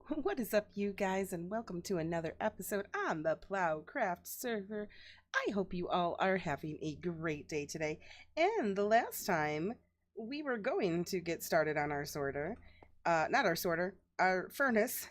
What is up, you guys, and welcome to another episode on the Plowcraft server. I hope you all are having a great day today. And the last time we were going to get started on our sorter, not our sorter, our furnace.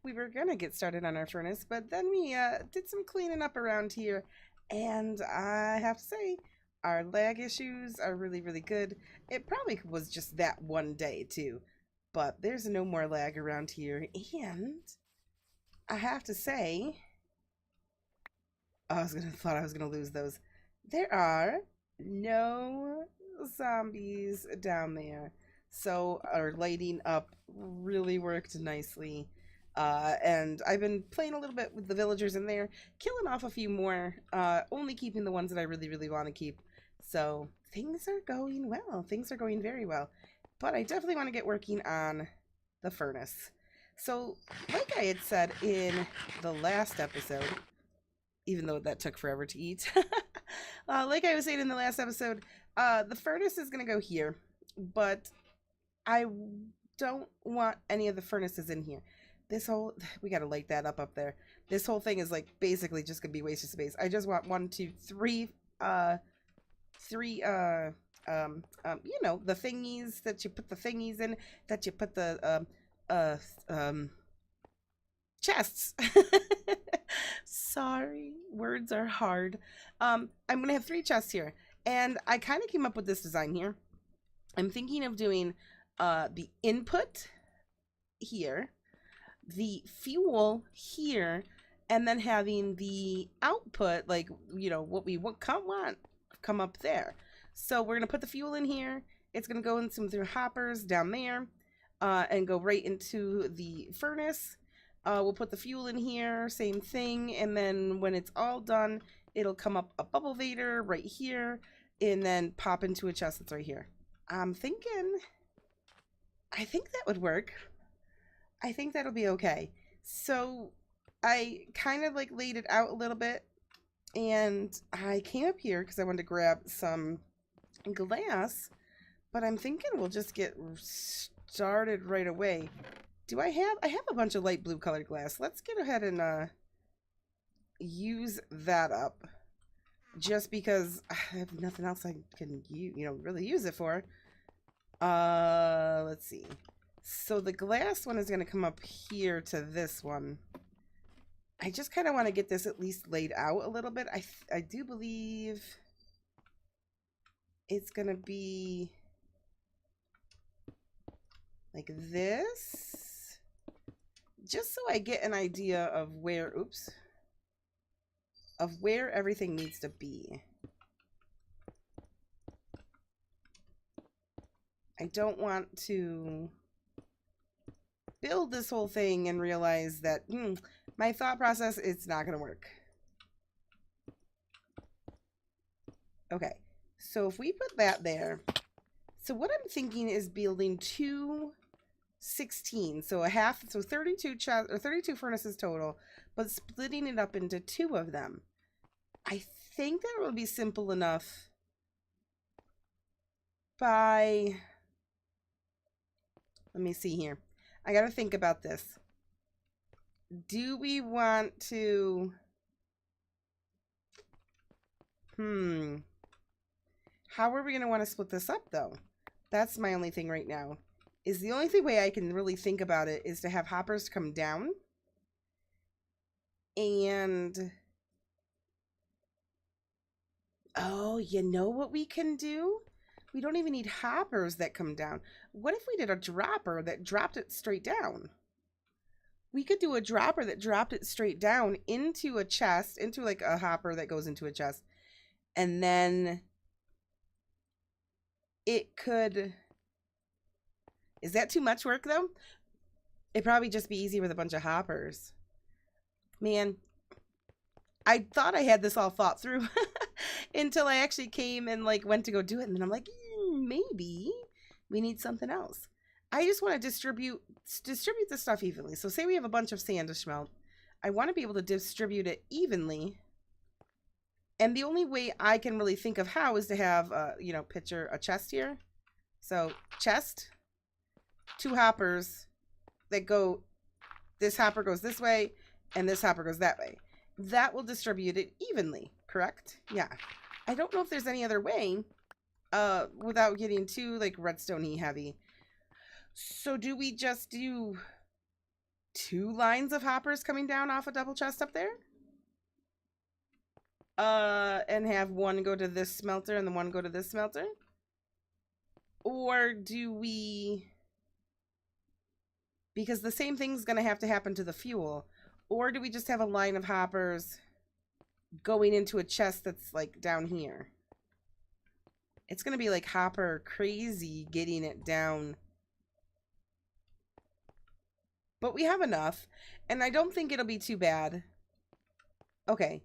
We were gonna get started on our furnace, but then we did some cleaning up around here, and I have to say, our lag issues are really, really good. It probably was just that one day, too. But there's no more lag around here, and I have to say, thought I was gonna lose those. There are no zombies down there, so our lighting up really worked nicely. And I've been playing a little bit with the villagers in there, killing off a few more, only keeping the ones that I really, really want to keep. So things are going well. Things are going very well. But I definitely want to get working on the furnace. So, like I had said in the last episode, even though that took forever to eat, like I was saying in the last episode, the furnace is going to go here, but I don't want any of the furnaces in here. We got to light that up there. This whole thing is like basically just going to be wasted space. I just want you know, the thingies that you put the thingies in, that you put the chests. Sorry, words are hard. I'm gonna have 3 chests here, and I kind of came up with this design here. I'm thinking of doing the input here, the fuel here, and then having the output, like, you know, what we want come up there. So we're going to put the fuel in here. It's going to go in some through hoppers down there, and go right into the furnace. We'll put the fuel in here, same thing. And then when it's all done, it'll come up a bubble vader right here and then pop into a chest that's right here. I think that would work. I think that'll be okay. So I kind of like laid it out a little bit, and I came up here because I wanted to grab some glass, but I'm thinking we'll just get started right away. I have a bunch of light blue colored glass. Let's get ahead and use that up, just because I have nothing else I can really use it for. Let's see. So the glass one is going to come up here to this one. I just kind of want to get this at least laid out a little bit. I do believe it's going to be like this, just so I get an idea of where, of where everything needs to be. I don't want to build this whole thing and realize that my thought process, it's not going to work. Okay, so if we put that there, so what I'm thinking is building 2 16, so 32 32 furnaces total, but splitting it up into 2 of them. I think that will be simple enough by, let me see here. I got to think about this. Do we want to, how are we going to want to split this up though? That's my only thing right now. Is the only way I can really think about it is to have hoppers come down. And, oh, you know what we can do? We don't even need hoppers that come down. What if we did a dropper that dropped it straight down? We could do a dropper that dropped it straight down into a chest, into like a hopper that goes into a chest. And then it could... Is that too much work, though? It'd probably just be easy with a bunch of hoppers. Man, I thought I had this all thought through until I actually came and like went to go do it. And then I'm like, maybe we need something else. I just want to distribute the stuff evenly. So say we have a bunch of sand to smelt. I want to be able to distribute it evenly. And the only way I can really think of how is to have, picture a chest here. So chest, 2 hoppers that go this hopper goes this way and this hopper goes that way. That will distribute it evenly, correct? Yeah. I don't know if there's any other way without getting too like redstone-y heavy. So do we just do 2 lines of hoppers coming down off a double chest up there? And have one go to this smelter and the one go to this smelter? Or do we... Because the same thing's going to have to happen to the fuel. Or do we just have a line of hoppers going into a chest that's like down here? It's going to be like hopper crazy getting it down. But we have enough. And I don't think it'll be too bad. Okay.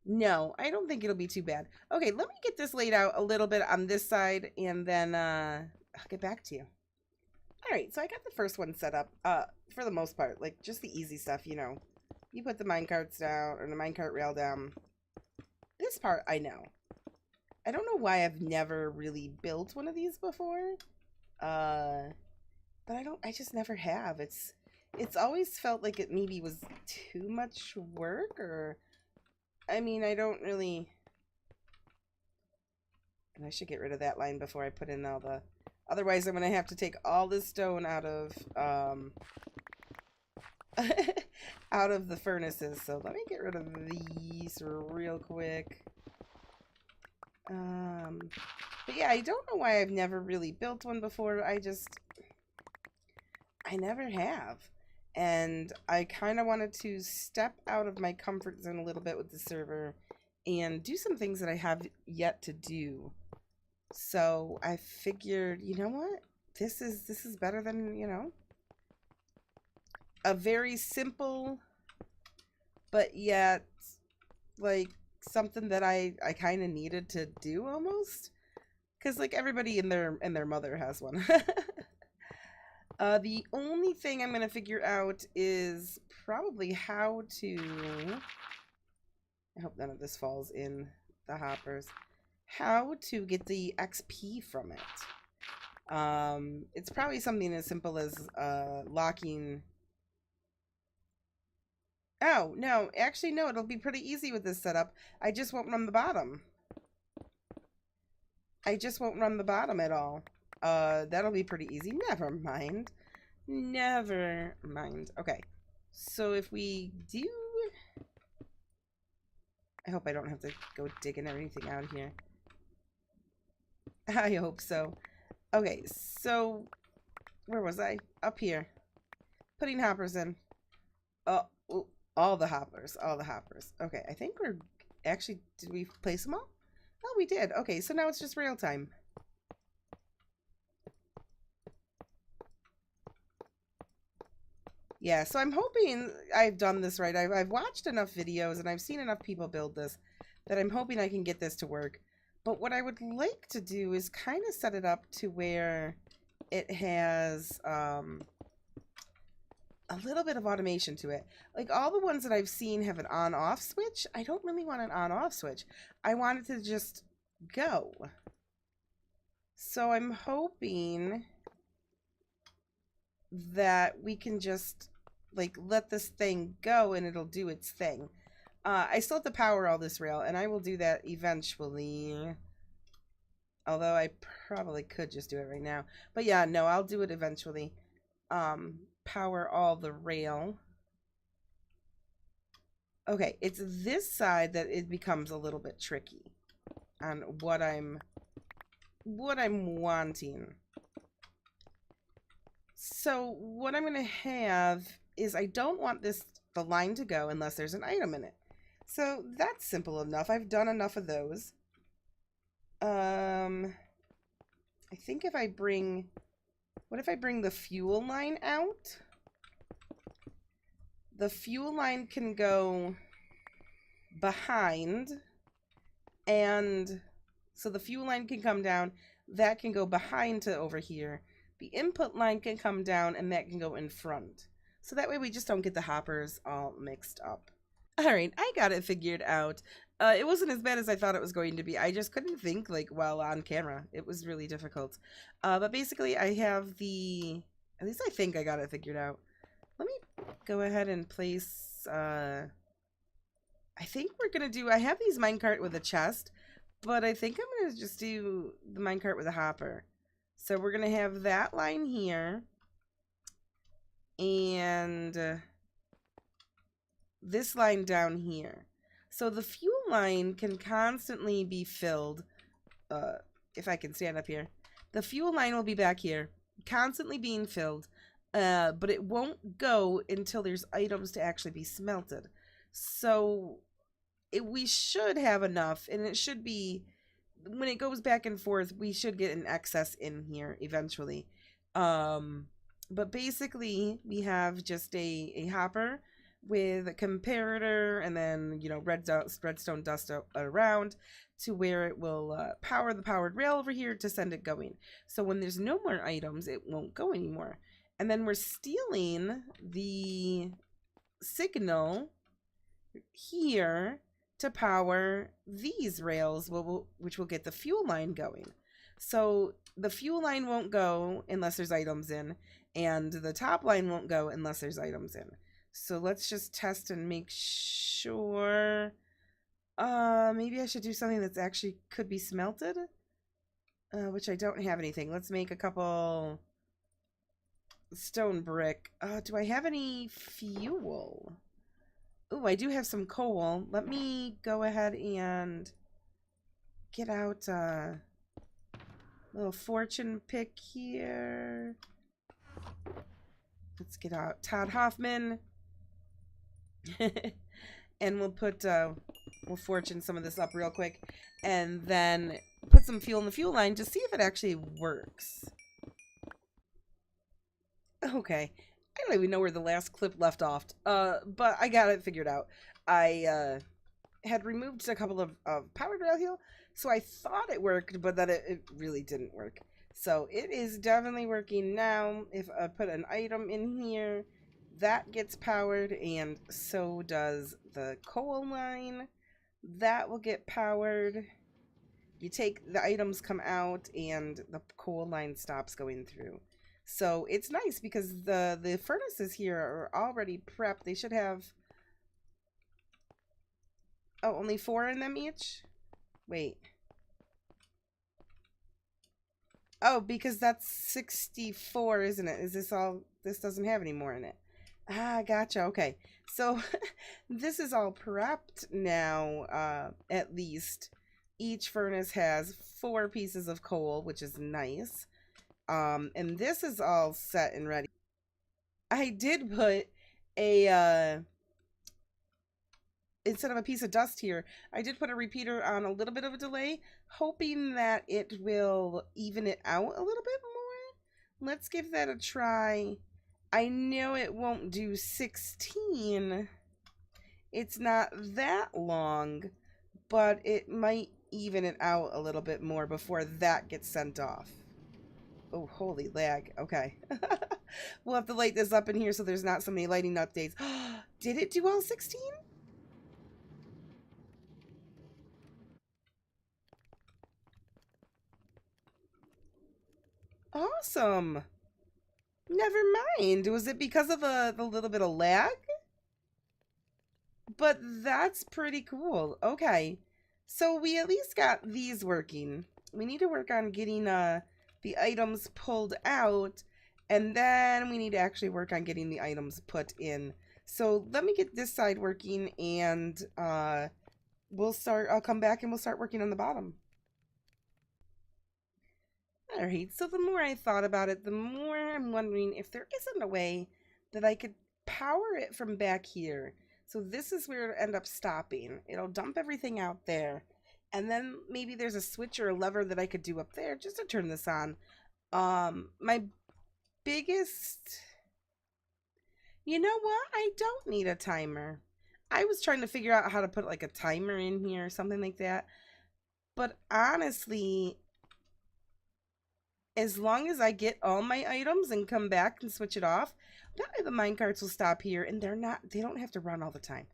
No, I don't think it'll be too bad. Okay, let me get this laid out a little bit on this side, and then I'll get back to you. All right, so I got the first one set up for the most part, like just the easy stuff, you know. You put the minecarts down, or the minecart rail down. This part, I know. I don't know why I've never really built one of these before. But I just never have. It's always felt like it maybe was too much work, or... I mean, I don't really... And I should get rid of that line before I put in all the... Otherwise, I'm going to have to take all this stone out of... out of the furnaces. So let me get rid of these real quick. But yeah, I don't know why I've never really built one before. I never have. And I kind of wanted to step out of my comfort zone a little bit with the server and do some things that I have yet to do. So I figured, you know what? This is better than, you know, a very simple, but yet like something that I kind of needed to do almost. Because like everybody and their mother has one. The only thing I'm going to figure out is probably how to... I hope none of this falls in the hoppers. How to get the XP from it. It's probably something as simple as locking... Oh, no. Actually, no. It'll be pretty easy with this setup. I just won't run the bottom. I just won't run the bottom at all. That'll be pretty easy. Never mind. Never mind. Okay. So if we do... I hope I don't have to go digging anything out here. I hope so. Okay, so... Where was I? Up here. Putting hoppers in. Oh, all the hoppers. All the hoppers. Okay, I think we're... Actually, did we place them all? Oh, we did. Okay, so now it's just rail time. Yeah, so I'm hoping I've done this right. I've watched enough videos and I've seen enough people build this that I'm hoping I can get this to work. But what I would like to do is kind of set it up to where it has a little bit of automation to it. Like all the ones that I've seen have an on-off switch. I don't really want an on-off switch. I want it to just go. So I'm hoping that we can just like let this thing go and it'll do its thing. I still have to power all this rail and I will do that eventually. Although I probably could just do it right now. But yeah, no, I'll do it eventually. Power all the rail. Okay, it's this side that it becomes a little bit tricky on what I'm wanting. So what I'm going to have is I don't want the line to go unless there's an item in it. So that's simple enough. I've done enough of those. I think if I bring... What if I bring the fuel line out? The fuel line can go behind, and so the fuel line can come down. That can go behind to over here. The input line can come down, and that can go in front. So that way we just don't get the hoppers all mixed up. All right, I got it figured out. It wasn't as bad as I thought it was going to be. I just couldn't think like while on camera. It was really difficult. But basically I have the... At least I think I got it figured out. Let me go ahead and place, I think we're going to do, I have these minecart with a chest, but I think I'm going to just do the minecart with a hopper. So we're going to have that line here. And this line down here. So the fuel line can constantly be filled. If I can stand up here. The fuel line will be back here, constantly being filled. But it won't go until there's items to actually be smelted. So we should have enough, and it should be, when it goes back and forth, we should get an excess in here eventually. But basically, we have just a hopper with a comparator, and then, you know, redstone dust around to where it will power the powered rail over here to send it going. So when there's no more items, it won't go anymore. And then we're stealing the signal here to power these rails, which will get the fuel line going. So the fuel line won't go unless there's items in, and the top line won't go unless there's items in. So let's just test and make sure. Maybe I should do something that's actually could be smelted, which I don't have anything. Let's make a couple stone brick. Do I have any fuel? Oh, I do have some coal. Let me go ahead and get out a little fortune pick here. Let's get out Todd Hoffman. And we'll put, we'll fortune some of this up real quick. And then put some fuel in the fuel line to see if it actually works. Okay. I don't even know where the last clip left off. But I got it figured out. I had removed a couple of powered rail here, so I thought it worked, but that it really didn't work. So it is definitely working now. If I put an item in here, that gets powered, and so does the coal line. That will get powered. You take the items, come out, and the coal line stops going through. So it's nice because the furnaces here are already prepped. They should have, oh, only 4 in them each? Wait. Oh, because that's 64, isn't it? Is this all, this doesn't have any more in it. Ah, gotcha. Okay. So this is all prepped now, at least. Each furnace has 4 pieces of coal, which is nice. And this is all set and ready. I did put a, instead of a piece of dust here, I did put a repeater on a little bit of a delay, hoping that it will even it out a little bit more. Let's give that a try. I know it won't do 16. It's not that long, but it might even it out a little bit more before that gets sent off. Oh, holy lag. Okay. We'll have to light this up in here so there's not so many lighting updates. Did it do all 16? Awesome. Never mind. Was it because of the little bit of lag? But that's pretty cool. Okay. So we at least got these working. We need to work on getting the items pulled out, and then we need to actually work on getting the items put in. So let me get this side working, and we'll start, I'll come back and we'll start working on the bottom. Alright, so the more I thought about it, the more I'm wondering if there isn't a way that I could power it from back here. So this is where it'll end up stopping. It'll dump everything out there. And then maybe there's a switch or a lever that I could do up there just to turn this on. My biggest... You know what? I don't need a timer. I was trying to figure out how to put like a timer in here or something like that. But honestly, as long as I get all my items and come back and switch it off, the minecarts will stop here, and they don't have to run all the time.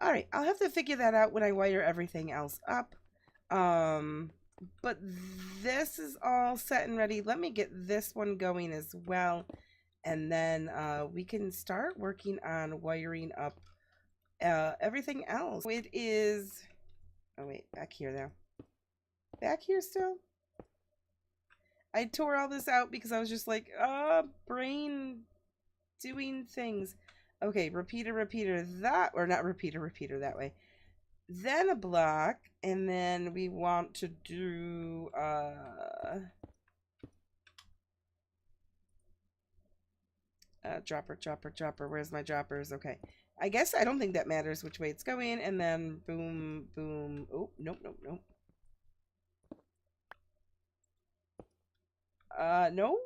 All right, I'll have to figure that out when I wire everything else up. But this is all set and ready. Let me get this one going as well. And then we can start working on wiring up everything else. It is, oh wait, back here now. Back here still? I tore all this out because I was just like, brain doing things. Okay, repeater, that, or not repeater that way. Then a block, and then we want to do, dropper. Where's my droppers? Okay. I guess I don't think that matters which way it's going, and then boom, boom. Oh, nope. No?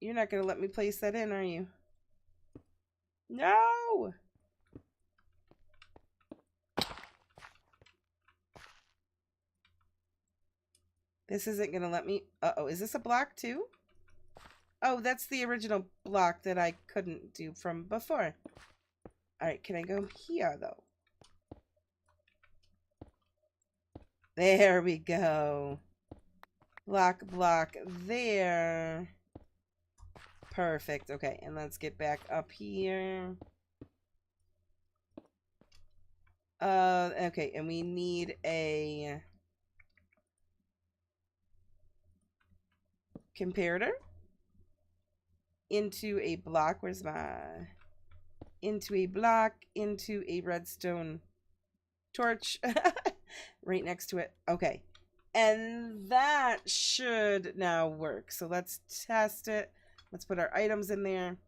You're not gonna let me place that in, are you? No! This isn't gonna let me. Uh-oh, is this a block too? Oh, that's the original block that I couldn't do from before. Alright, can I go here though? There we go. Block there. Perfect. Okay, and let's get back up here. Okay, and we need a comparator into a block. Where's my into a block into a redstone torch right next to it. Okay, and that should now work. So let's test it. Let's put our items in there.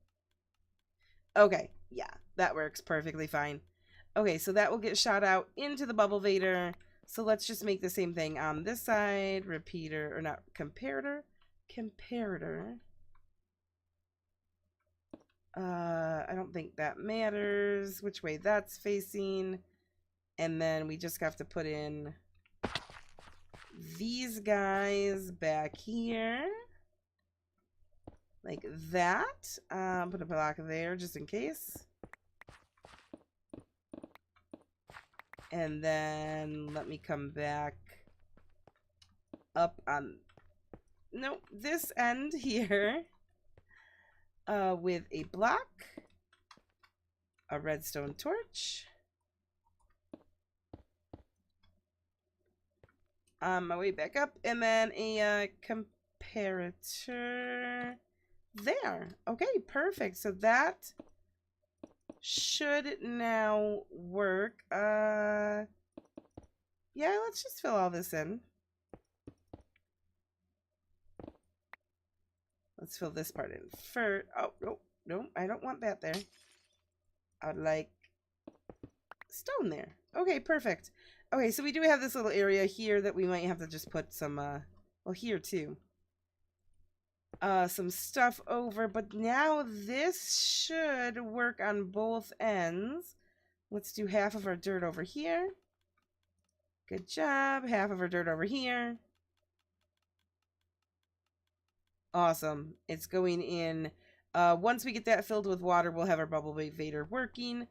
Okay, yeah, that works perfectly fine. Okay, so that will get shot out into the bubble vader. So let's just make the same thing on this side. Repeater, or not, comparator. I don't think that matters which way that's facing. And then we just have to put in these guys back here. Like that. Put a block there just in case. And then let me come back up on, nope, this end here with a block, a redstone torch. On my way back up, and then a comparator there. Okay, perfect. So that should now work. Yeah, let's just fill all this in. Let's fill this part in first. Oh, no, I don't want that there. I would like stone there. Okay, perfect. Okay, so we do have this little area here that we might have to just put some, well, here too. Some stuff over, but now this should work on both ends. Let's do half of our dirt over here. Good job. Half of our dirt over here. Awesome. It's going in. Once we get that filled with water, we'll have our bubble vader working.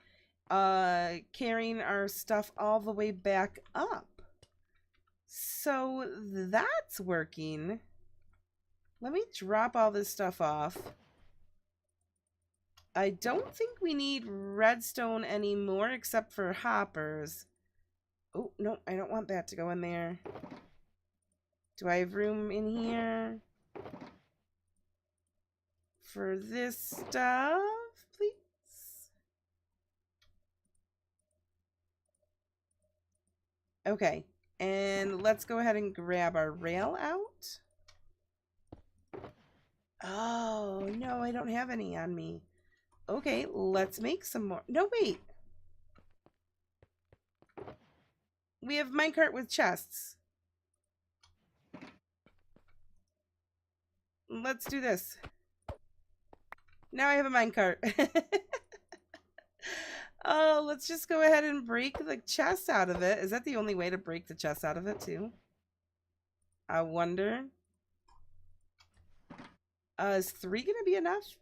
Carrying our stuff all the way back up. So that's working. Let me drop all this stuff off. I don't think we need redstone anymore except for hoppers. Oh, no, I don't want that to go in there. Do I have room in here for this stuff, please? Okay, and let's go ahead and grab our rail out. Oh, no, I don't have any on me. Okay, let's make some more. No, wait. We have minecart with chests. Let's do this. Now I have a minecart. Oh, let's just go ahead and break the chest out of it. Is that the only way to break the chest out of it too? I wonder. Is 3 gonna be enough?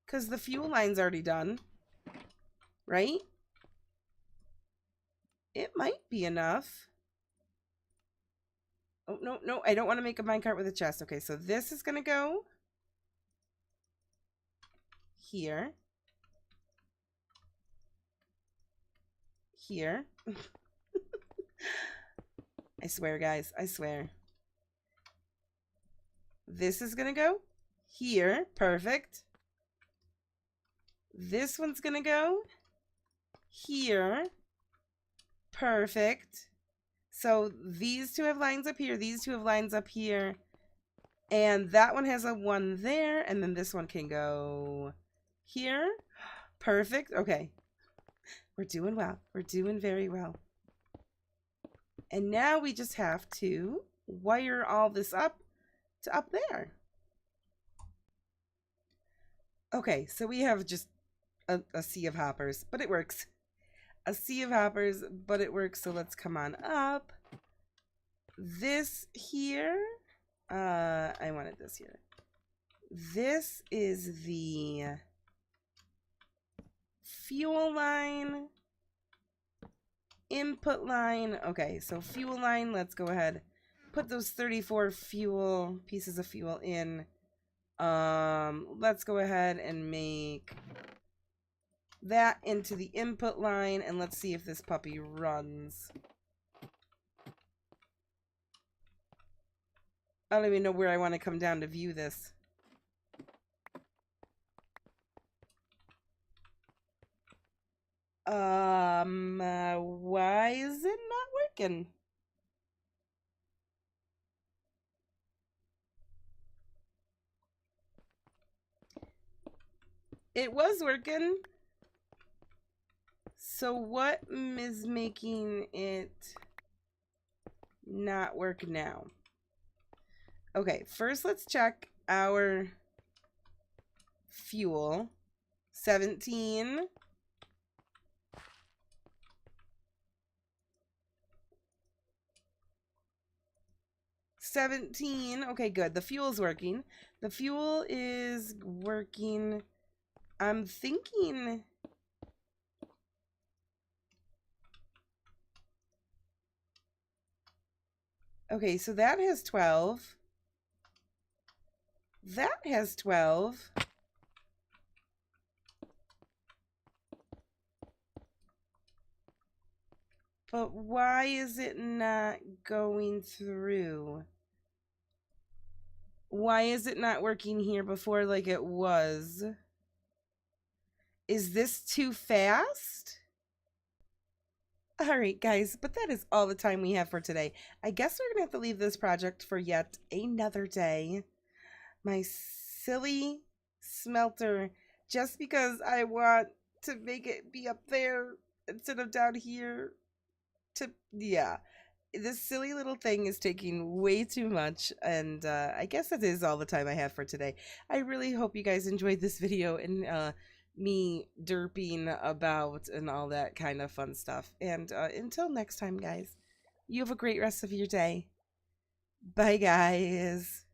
Because the fuel line's already done. Right? It might be enough. Oh, no, no, I don't want to make a minecart with a chest. Okay, so this is going to go here. Here. I swear, guys. I swear. This is going to go here. Perfect. This one's going to go here. Perfect. So these two have lines up here. These two have lines up here. And that one has a 1 there. And then this one can go here. Perfect. Okay. We're doing well. We're doing very well. And now we just have to wire all this up to up there. Okay, so we have just a sea of hoppers, but it works. A sea of hoppers, but it works. So let's come on up. This here, I wanted this here. This is the fuel line, input line. Okay, so fuel line, let's go ahead. Put those 34 pieces of fuel in. Let's go ahead and make that into the input line, and let's see if this puppy runs. I don't even know where I want to come down to view this. Why is it not working? It was working. So what is making it not work now? Okay, first let's check our fuel. 17. Okay, good. The fuel's working. The fuel is working. I'm thinking... Okay, so that has 12. That has 12. But why is it not going through? Why is it not working here before like it was? Is this too fast? Alright guys, but that is all the time we have for today. I guess we're gonna have to leave this project for yet another day. My silly smelter, just because I want to make it be up there instead of down here. Yeah, this silly little thing is taking way too much, and I guess that is all the time I have for today. I really hope you guys enjoyed this video and me derping about and all that kind of fun stuff. And until next time, guys, you have a great rest of your day. Bye, guys.